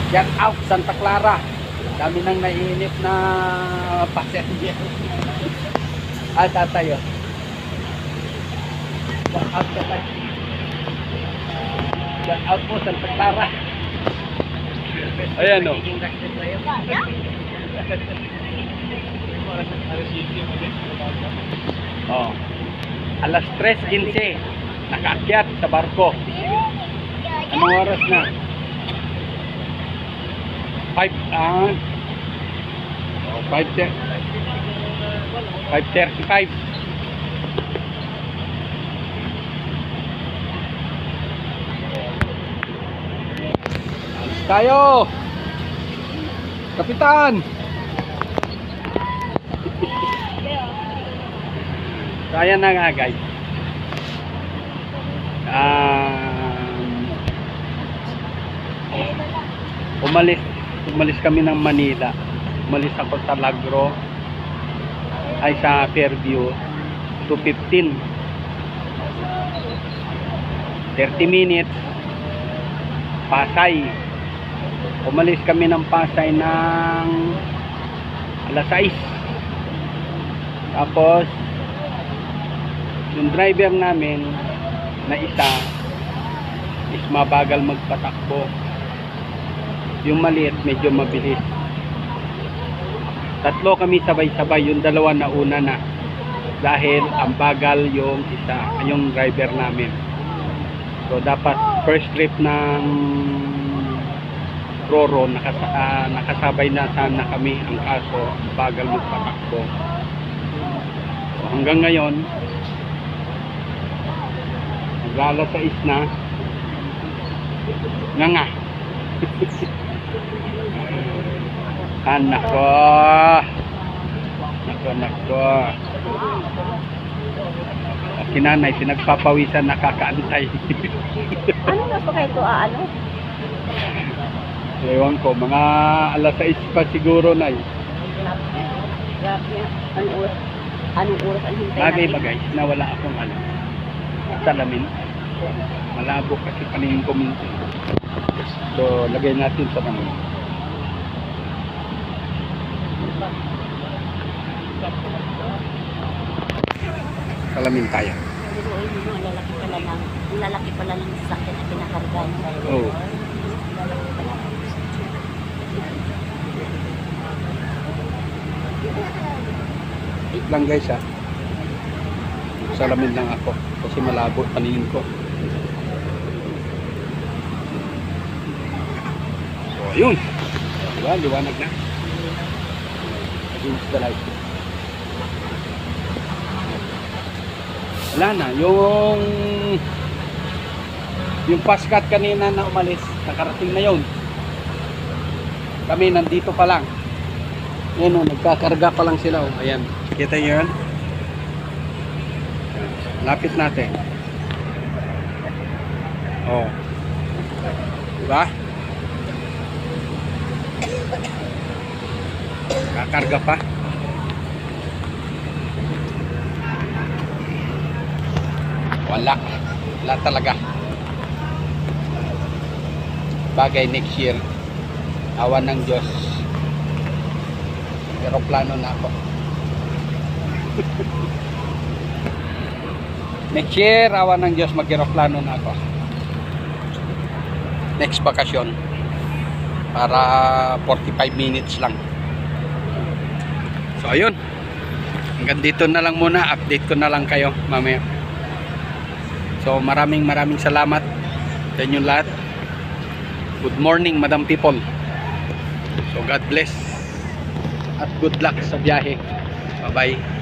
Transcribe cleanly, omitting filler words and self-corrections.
Get out Santa Clara. Dami nang naiinip na passenger. Tatayo. Get out tatay. Get out po Santa Clara. Ayan o. Oh. Alas 3:15 nakaakyat sa barko. Anong oras na? 5:35. Tayo! Kapitan! Kaya na nga guys. Umalis kami ng Manila. Umalis ako sa Lagro ay sa Fairview 2:15. 30 minutes Pasay. Umalis kami ng Pasay ng alas 6. Tapos yung driver namin na isa is mabagal magpatakbo. Yung maliit medyo mabilis. Tatlo kami sabay-sabay, yung dalawa na una na dahil ang bagal yung isa, yung driver namin. So dapat first trip ng Roro nakasabay na sana kami, ang kaso bagal magpatakbo. So hanggang ngayon mag-alas 6 na nga anak ko, kinanay pinagpapawisan, nakakaantay. Ano na po kayo ito? Ano? Ewan ko, mga alas 6 pa siguro na yun. Grabe. Anong oras ang hintay Bagay natin? ba guys, nawala akong salamin. Malabo kasi paningin ko minsan. So lagay natin sa naman. Salamin tayo. Lalaki pala ng sakit na pinakargaan. Oh. Wait lang guys ha. Salamin lang ako kasi malabo paningin ko. So ayun. Diba? Liwanag na. Against the light. Wala na. Yung paskat kanina na umalis, nakarating na yun. Kami nandito pa lang. Ayan o, nagkakarga pa lang sila o. Ayan. Kita nyo yun? Lapit natin. O. Diba? Kakarga pa. Wala talaga. Bagay next year, awan ng Diyos, aeroplano na ako. Next year, awan ng Diyos, mag-aeroplano na ako. Next bakasyon para 45 minutes lang. So ayun, hanggang dito na lang muna. Update ko na lang kayo mamaya. So maraming salamat sa inyong lahat. Good morning Madam People. So God bless at good luck sa biyahe. Bye bye.